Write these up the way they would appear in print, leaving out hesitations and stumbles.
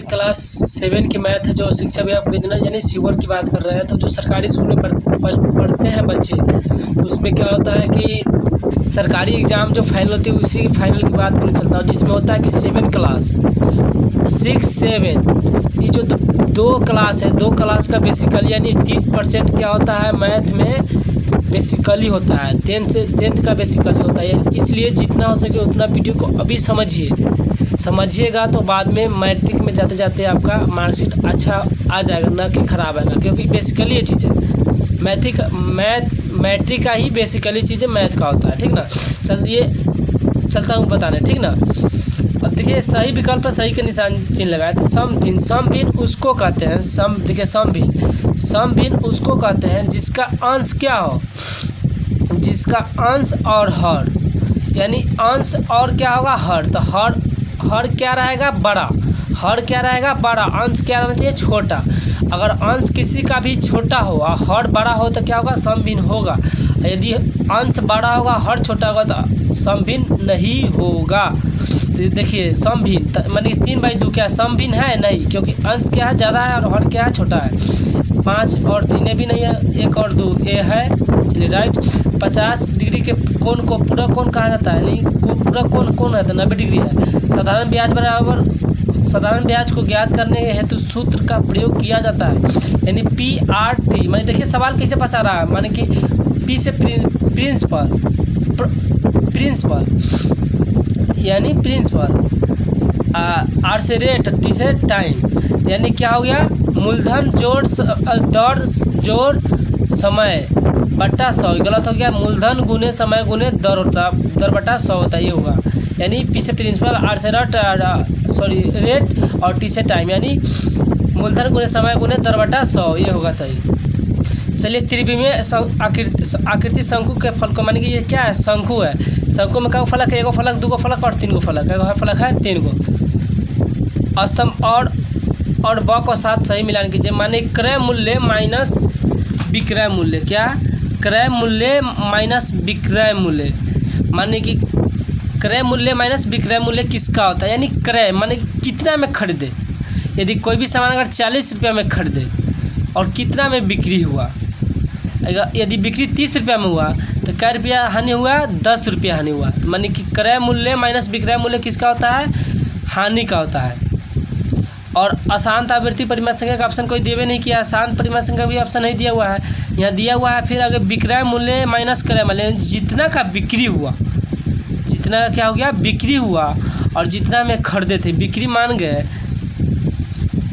Class 7 की math है जो शिक्षा विभाग योजना यानी सीवर की बात कर रहे हैं। तो जो सरकारी स्कूल में पढ़ते हैं बच्चे, तो उसमें क्या होता है कि सरकारी एग्ज़ाम जो फाइनल होती है उसी फाइनल की बात करना चलता है, जिसमें होता है कि 7 क्लास 6 7 ये जो दो क्लास है, दो क्लास का बेसिकली यानी 30% क्या होता है मैथ में बेसिकली होता है, 10th का बेसिकली होता है। इसलिए जितना हो सके उतना वीडियो को अभी समझिएगा तो बाद में मैट्रिक में जाते जाते आपका मार्कशीट अच्छा आ जाएगा, ना कि ख़राब आएगा, क्योंकि बेसिकली ये चीज़ है मैट्रिक का ही बेसिकली चीज़ है, मैथ का होता है। ठीक ना, चलिए चलता हूँ बताने। ठीक ना, अब देखिए सही विकल्प पर सही के निशान चिन्ह लगाए। तो समभिन्न उसको कहते हैं, देखिए समभिन्न उसको कहते हैं जिसका अंश क्या हो, जिसका अंश और हर, यानी अंश और क्या होगा हर। तो हर क्या रहेगा बड़ा, हर क्या रहेगा बड़ा, अंश क्या रहना चाहिए छोटा। अगर अंश किसी का भी छोटा हो और हर बड़ा हो तो क्या होगा समभिन्न होगा। यदि अंश बड़ा होगा हर छोटा होगा तो समभिन्न नहीं होगा। तो देखिए समभिन्न माने 3/2 क्या समभिन्न है नहीं, क्योंकि अंश क्या है ज़्यादा है और हर क्या है छोटा है। 5 और 3 भी नहीं है, 1 और 2 ए है। चलिए राइट। 50 डिग्री के कोण को पूरा कोण कहा जाता है, नहीं पूरा कोण है तो 90 डिग्री है। साधारण ब्याज बराबर साधारण ब्याज को ज्ञात करने हेतु सूत्र का प्रयोग किया जाता है, यानी PRT। माने देखिए सवाल कैसे फंसा रहा है, माने कि P से प्रिंसिपल यानी प्रिंसिपल, R से रेट, T से टाइम, यानी क्या हो गया मूलधन दर जोड़ समय बट्टा 100। गलत हो गया, मूलधन गुने समय गुने दर बट्टा 100 होता है, ये होगा। यानी P से प्रिंसिपल, R से रेट और T से टाइम, यानी मूलधन गुने समय गुने दर बट्टा 100, ये होगा सही। चलिए त्रिविमीय आकृति शंकु के फल को, माने कि ये क्या है शंकु है। शंकु में क्या फलक है, 1 फलक 2 फलक और 3 फलक, 1 फलक है 3 स्तंभ और ब को साथ सही मिलान कीजिए। माने क्रय मूल्य माइनस विक्रय मूल्य, क्या क्रय मूल्य माइनस विक्रय मूल्य, माने कि क्रय मूल्य माइनस विक्रय मूल्य किसका होता है, यानी क्रय माने कितना में खरीदे। यदि कोई भी सामान अगर 40 रुपये में खरीदे और कितना में बिक्री हुआ, यदि बिक्री 30 रुपये में हुआ तो क्या रुपया हानि हुआ, 10 रुपया हानि हुआ। माने कि क्रय मूल्य माइनस विक्रय मूल्य किसका होता है, हानि का होता है। और अशांत आवृत्ति परिमेय संख्या का ऑप्शन कोई देवे नहीं किया, शांत परिमेय संख्या भी ऑप्शन नहीं दिया हुआ है, यहाँ दिया हुआ है। फिर अगर विक्रय मूल्य माइनस क्रय मूल्य, जितना का बिक्री हुआ, जितना का क्या हो गया बिक्री हुआ और जितना में खरीदे थे, बिक्री मान गए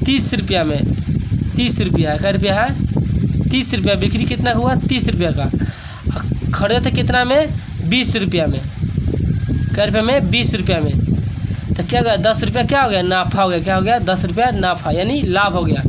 30 रुपया में, 30 रुपया क्या रुपया है 30 रुपया, बिक्री कितना हुआ 30 रुपया का, खरीदे थे कितना में 20 रुपया में, क्या रुपया में 20 रुपया में, तो क्या गया 10 रुपया क्या हो गया नाफा हो गया, क्या हो गया 10 रुपया नाफा, यानी लाभ हो गया।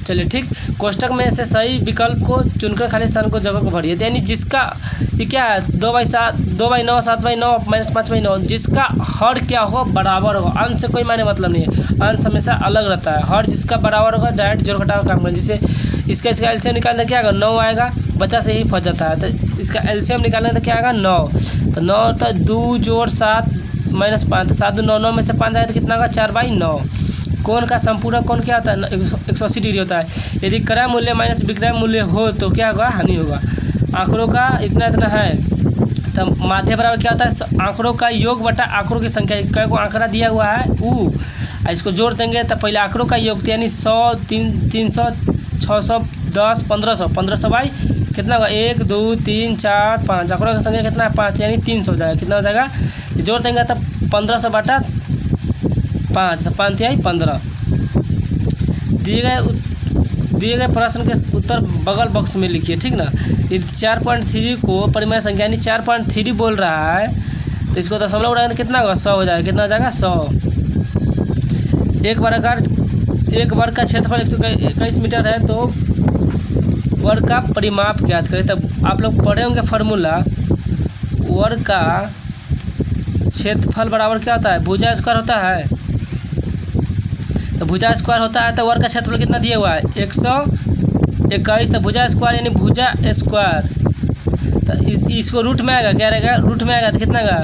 चलिए ठीक, कोष्टक में से सही विकल्प को चुनकर खाली स्थान को जगह को भरिए। यानी जिसका ये क्या है 2/7 2/9 7/9 माइनस 5/9, जिसका हर क्या हो बराबर होगा, अंश से कोई माने मतलब नहीं है, अंश हमेशा अलग रहता है। हर जिसका बराबर होगा डायरेक्ट जोड़ घटाव काम करें। जैसे इसका एलसीएम निकालना क्या आएगा 9 आएगा, बच्चा से ही फंस जाता है। तो इसका एलसीएम निकालना तो क्या आएगा 9, तो 9 तो 2 जोड़ 7 माइनस 5, तो 7 9 में से 5 आए तो कितना होगा 4/9। कोण का संपूरक कोण क्या होता है 180 डिग्री होता है। यदि क्रय मूल्य माइनस विक्रय मूल्य हो तो क्या होगा हानि होगा। आंकड़ों का इतना है, तो माध्य बराबर क्या होता है आंकड़ों का योग बटा आंकड़ों की संख्या। कई को आंकड़ा दिया हुआ है इसको जोड़ देंगे तो पहले आंकड़ों का योग, यानी 100 300 600 10 1500 1500 बाई कितना होगा 1 2 3 4 5, आंकड़ों की संख्या कितना है 5, यानी 300 हो जाएगा। कितना हो जाएगा जोड़ देंगे तब 1500 बटा 5, तो 5 तिहाई 15। दिए गए प्रश्न के उत्तर बगल बॉक्स में लिखिए। ठीक ना, 4.3 को परिमेय संख्या यानी 4.3 बोल रहा है, तो इसको दशमलव उड़ाएंगे कितना होगा 100 हो जाएगा। कितना हो जाएगा 100। एक वर्ग का क्षेत्रफल 121 मीटर है, तो वर्ग का परिमाप ज्ञात करें। तब आप लोग पढ़े होंगे फार्मूला, वर्ग का क्षेत्रफल बराबर क्या होता है भुजा स्क्वायर होता है। तो भुजा स्क्वायर होता है तो वर्ग का क्षेत्रफल कितना दिया हुआ है 121, तो भुजा स्क्वायर यानी भुजा स्क्वायर, तो इसको रूट में आएगा, क्या रहेगा रूट में आएगा तो कितना आएगा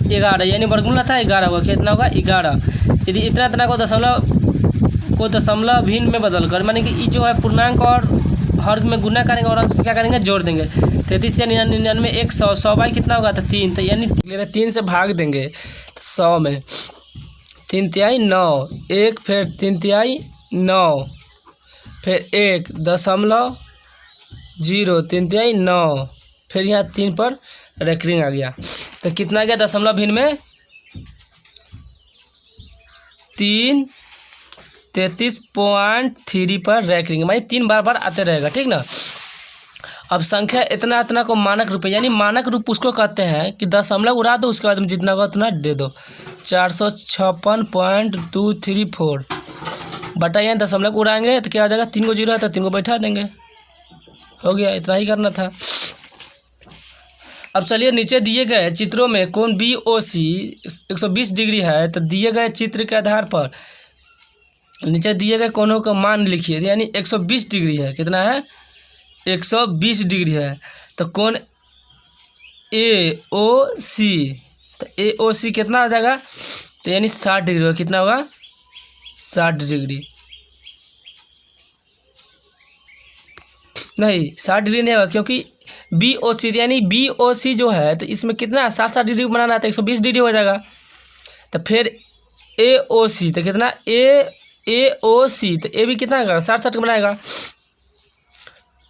11, यानी वर्गमूल था 11 होगा। कितना होगा 11। यदि इतना को दशमलव को दशमलव भिन्न में बदल कर, माने कि ये जो है पूर्णांक और हर में गुना करेंगे और अंश में क्या करेंगे, जोड़ देंगे। 33 से 99 100, 100 बाई कितना होगा, तो 3, तो यानी 3 से भाग देंगे 100 में, 3 तिहाई 9, 1 फिर 3 तिहाई 9, फिर 1.0 3 तिहाई 9, फिर यहाँ 3 पर रेकरिंग आ गया। तो कितना आ गया दशमलव भिन्न में 33.3 पर रैंकिंग, मानी 3 बार आते रहेगा, ठीक ना। अब संख्या इतना को मानक रूप है, यानी मानक रूप उसको कहते हैं कि दशमलव उड़ा दो, उसके बाद में जितना होगा उतना दे दो। 456.234 बटा, यहाँ दशमलव उड़ाएंगे तो क्या हो जाएगा, 3 को 0 है तो 3 को बैठा देंगे, हो गया, इतना ही करना था। अब चलिए नीचे दिए गए चित्रों में कोण BOC 120 डिग्री है, तो दिए गए चित्र के आधार पर नीचे दिए गए कोणों का मान लिखिए। यानी 120 डिग्री है, कितना है, 120 डिग्री है। तो कोण AOC, तो AOC कितना हो जाएगा, तो यानी 60 डिग्री होगा, कितना होगा, 60 डिग्री, नहीं 60 डिग्री नहीं होगा, क्योंकि BOC यानी BOC जो है तो इसमें कितना 60 डिग्री बनाना है, तो 120 डिग्री हो जाएगा। तो फिर AOC तो कितना, AOC तो A भी कितना होगा, 60 का बनाएगा।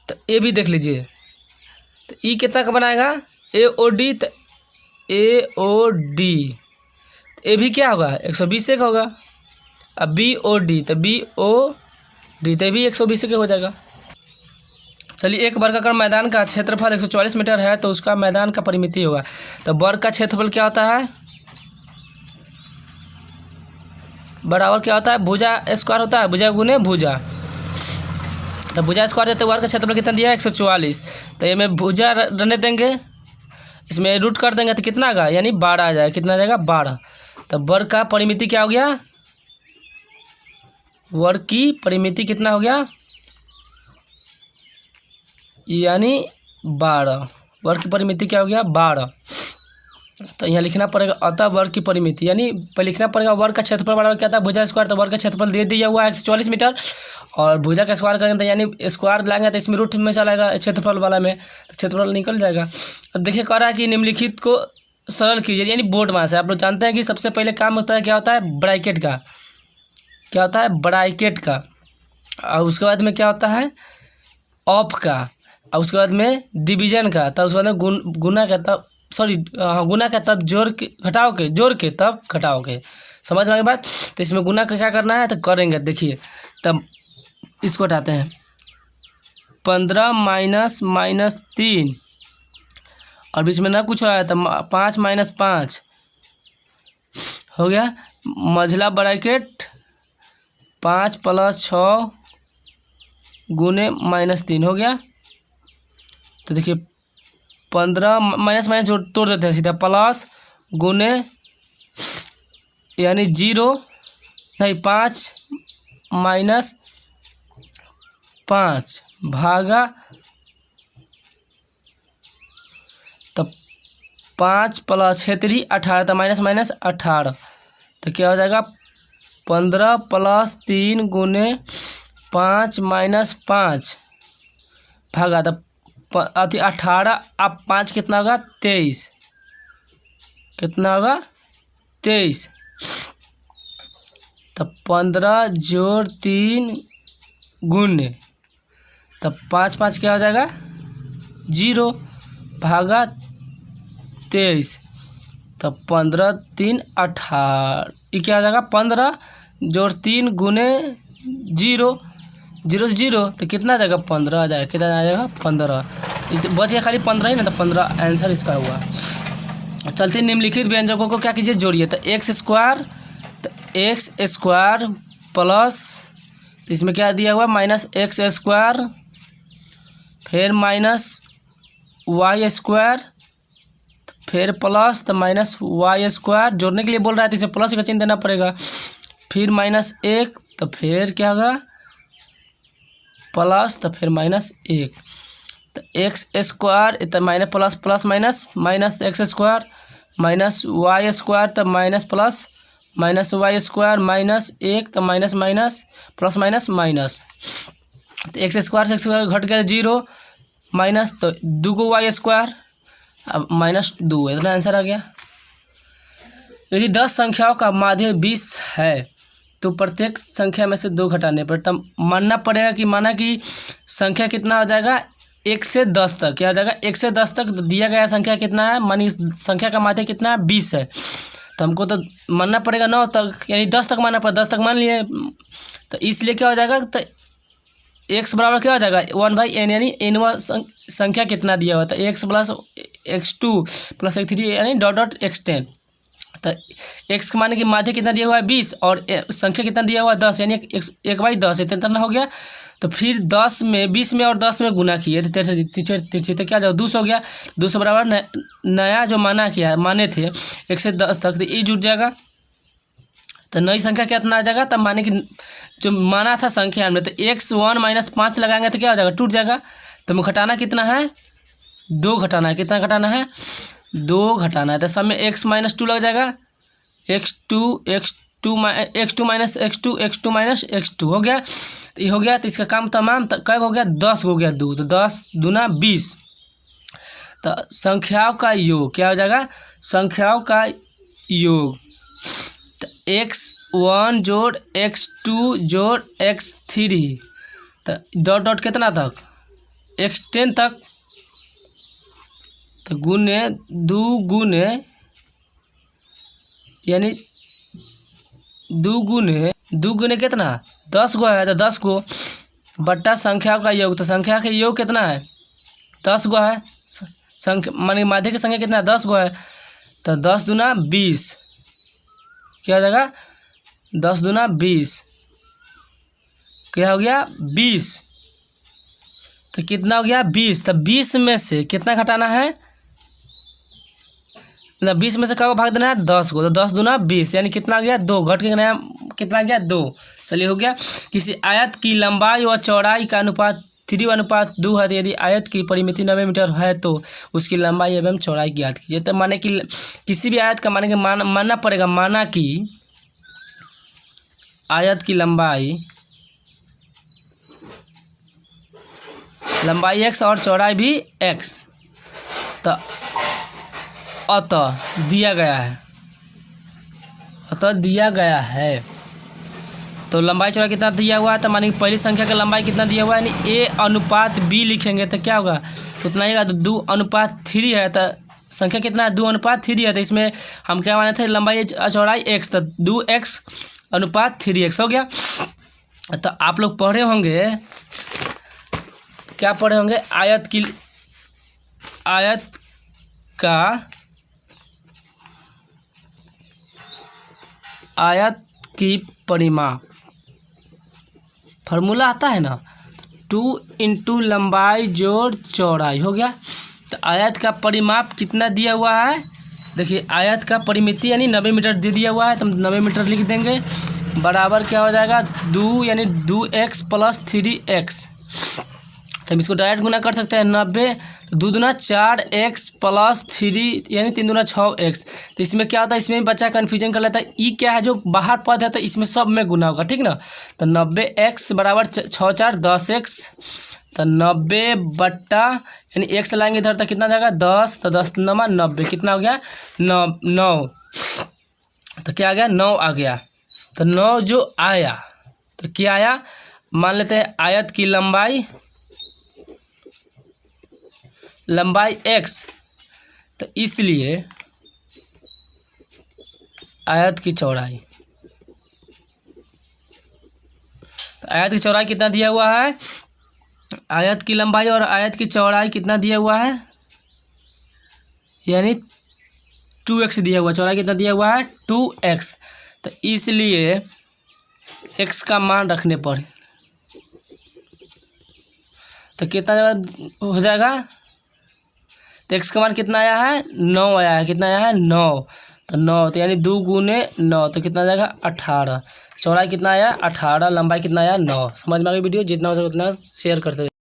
तो A भी देख लीजिए, तो E कितना का बनाएगा, AOD, तो AOD तो A भी क्या होगा, 120 से का होगा। अब BOD तो BOD तो भी 120 से का हो जाएगा। चलिए, एक वर्गाकार मैदान का क्षेत्रफल 144 मीटर है, तो उसका मैदान का परिमिति होगा। तो वर्ग का क्षेत्रफल क्या होता है, बराबर क्या होता है, भुजा स्क्वायर होता है, भुजा गुने भुजा। तो भुजा स्क्वायर देते वर्ग का क्षेत्रफल कितना दिया है, 144। तो ये में भुजा रहने देंगे, इसमें रूट कर देंगे तो कितना आएगा, यानी 12 आ जाएगा, कितना आ जाएगा, 12। तो वर्ग का परिमिति क्या हो गया, वर्ग की परिमिति कितना हो गया, यानी 12। वर्ग की परिमिति क्या हो गया, 12। तो यहाँ लिखना पड़ेगा अतः वर्ग की परिमिति, यानी लिखना पड़ेगा वर्ग का क्षेत्रफल बराबर क्या था, भुजा स्क्वायर। तो वर्ग का क्षेत्रफल दे दिया हुआ है 144 मीटर, और भुजा का स्क्वायर करेंगे तो यानी स्क्वायर लाएंगे तो इसमें रूट में चलाएगा क्षेत्रफल वाला में, तो क्षेत्रफल निकल जाएगा। अब देखिए कह रहा है कि निम्नलिखित को सरल कीजिए, यानी बोर्ड मास है। आप लोग जानते हैं कि सबसे पहले काम होता है, क्या होता है, ब्रैकेट का, क्या होता है, ब्रैकेट का, और उसके बाद में क्या होता है, ऑफ का, और उसके बाद में डिवीजन का, तब उसके बाद में गुना का, तब गुना का, तब जोड़ के तब घटाओगे। समझ में आ गई बात। तो इसमें गुना का क्या करना है, तो करेंगे, देखिए तब इसको हटाते हैं, 15 माइनस 3 और बीच में ना कुछ आया तो 5 माइनस 5 हो गया, मझला ब्रैकेट 5 + 6 गुने -3 हो गया। तो देखिए 15 माइनस तोड़ देते हैं सीधा, प्लस गुने यानी 0 नहीं 5 माइनस 5 भागा, तो 5 + 6 = 18, तो माइनस 18, तो क्या हो जाएगा, 15 + 3 गुने 5 माइनस 5 भागा, तो 18 अब 5 कितना होगा, 23, कितना होगा, 23। तो 15 जोड़ 3 गुने, तब 5 क्या हो जाएगा, 0 भागा 23, तब 15 3 18, ये क्या हो जाएगा, 15 जोड़ 3 गुने 0 0 से 0, तो कितना आ जाएगा, 15 आ जाएगा, कितना आ जाएगा, 15। बच गया खाली 15 ही ना, तो 15 आंसर इसका हुआ। चलते निम्नलिखित व्यंजकों को क्या कीजिए, जोड़िए। तो एक्स स्क्वायर प्लस, तो इसमें क्या दिया हुआ, -x², फिर -y², फिर प्लस, तो -y², जोड़ने के लिए बोल रहा है तो इसे प्लस का चिन्ह देना पड़ेगा, फिर -1, तो फिर क्या होगा, प्लस, तो फिर -1, तो x² तो minus plus minus -x² -y², तो minus plus minus Y square minus 1 तो minus minus plus minus minus, तो एक्स स्क्वायर से एक्स स्क्वायर घट गया 0 माइनस, तो 2 को वाई स्क्वायर अब माइनस 2, इतना आंसर आ गया। यदि 10 संख्याओं का माध्य 20 है तो प्रत्येक संख्या में से 2 घटाने पर तब मानना पड़ेगा कि माना कि संख्या कितना हो जाएगा 1 से 10 तक, क्या हो जाएगा 1 से 10 तक दिया गया संख्या कितना है, मानी संख्या का माध्य कितना है 20 है, तो हमको तो मानना पड़ेगा 9 तक, यानी 10 तक मानना पड़ेगा, 10 तक मान लिए, तो इसलिए क्या हो जाएगा, तो x बराबर क्या हो जाएगा 1/n, यानी n संख्या कितना दिया हुआ था x plus x2 plus x3 यानी डॉट डॉट x10, तो x के माने कि माध्य कितना दिया हुआ है 20 और संख्या कितना दिया हुआ है 10, यानी 1/10 इतना हो गया। तो फिर 10 में 20 में और 10 में गुना किए तो तिरछे तो क्या जाओ 200 हो गया, 200 बराबर नया जो माना किया है माने थे 1 से 10 तक, तो ये जुड़ जाएगा, तो नई संख्या कितना आ जाएगा, तब माने कि जो माना था संख्या में, तो x1 माइनस 5 लगाएंगे तो क्या हो जाएगा टूट जाएगा, तो घटाना कितना है 2 घटाना है, कितना घटाना है 2 घटाना है, तो सब में x माइनस 2 लग जाएगा, x2 minus x2 minus x2 हो गया, तो ये हो गया, तो इसका काम तमाम कब हो गया 10 हो गया 2, तो 10 दूना 20, तो संख्याओं का योग क्या हो जाएगा, संख्याओं का योग, तो x1 जोड़ x2 जोड़ x3, तो डॉट डॉट कितना तक x10 तक, तो गुने 2 गुने यानी 2 गुने कितना 10 गो है, तो 10 को बट्टा संख्या का योग, तो संख्या का योग कितना है 10 गो है, संख्या माने माध्य की संख्या कितना है 10 गो है, तो 10 दूना 20, क्या हो जाएगा 10 दूना 20, क्या हो गया 20, तो कितना हो गया 20, तो 20 में से कितना घटाना है ना, 20 में से क्या को भाग देना है 10 को, तो 10 दूना 20 यानी कितना आ गया 2, घट के नया कितना आ गया 2, चलिए हो गया। किसी आयत की लंबाई व चौड़ाई का अनुपात 3:2 है, तो यदि आयत की परिमिति 90 मीटर है तो उसकी लंबाई एवं चौड़ाई ज्ञात कीजिए। तो माने कि किसी भी आयत का माने कि मानना पड़ेगा, माना कि आयत की लंबाई x और चौड़ाई भी x, तो अतः दिया गया है, तो लंबाई चौड़ाई कितना दिया हुआ है, तो माने पहली संख्या का लंबाई कितना दिया हुआ है, यानी a अनुपात b लिखेंगे तो क्या होगा, तो उतना ही, तो 2:3 है, तो संख्या कितना है 2:3 है, तो इसमें हम क्या माने थे लंबाई चौड़ाई x, तो 2x अनुपात 3x हो गया। तो आप लोग पढ़े होंगे, क्या पढ़े होंगे, आयत की परिमाप फार्मूला आता है ना, 2 इंटू लंबाई जोड़ चौड़ाई हो गया। तो आयत का परिमाप कितना दिया हुआ है, देखिए आयत का परिमिति यानी 90 मीटर दे दिया हुआ है, तो 90 मीटर लिख देंगे, बराबर क्या हो जाएगा 2 यानी 2x प्लस 3x, तो हम इसको डायरेक्ट गुना कर सकते हैं 90, तो 2 दूना 4x प्लस 3 यानी 3 दूना 6x, तो इसमें क्या होता है, इसमें बच्चा कन्फ्यूजन कर लेता है, ई क्या है जो बाहर पद है, तो इसमें सब में गुना होगा, ठीक ना, तो 90x बराबर 6 4 10x, तो 90 बट्टा यानी x लाएंगे इधर तक कितना जाएगा 10, तो 10 9 90, कितना हो गया 9, तो क्या आ गया 9 आ गया, तो 9 जो आया तो क्या आया, मान लेते हैं आयत की लंबाई x, तो इसलिए आयत की चौड़ाई, तो आयत की चौड़ाई कितना दिया हुआ है, आयत की लंबाई और आयत की चौड़ाई कितना दिया हुआ है, यानी 2x दिया हुआ, चौड़ाई कितना दिया हुआ है 2x, तो इसलिए x का मान रखने पर तो कितना हो जाएगा, तो x का मान कितना आया है 9 आया है, कितना आया है 9, तो 9 तो यानी 2 गुने 9, तो कितना जाएगा 18, चौड़ाई कितना आया 18, लंबाई कितना आया 9। समझ में आ गई वीडियो, जितना हो सके उतना शेयर करते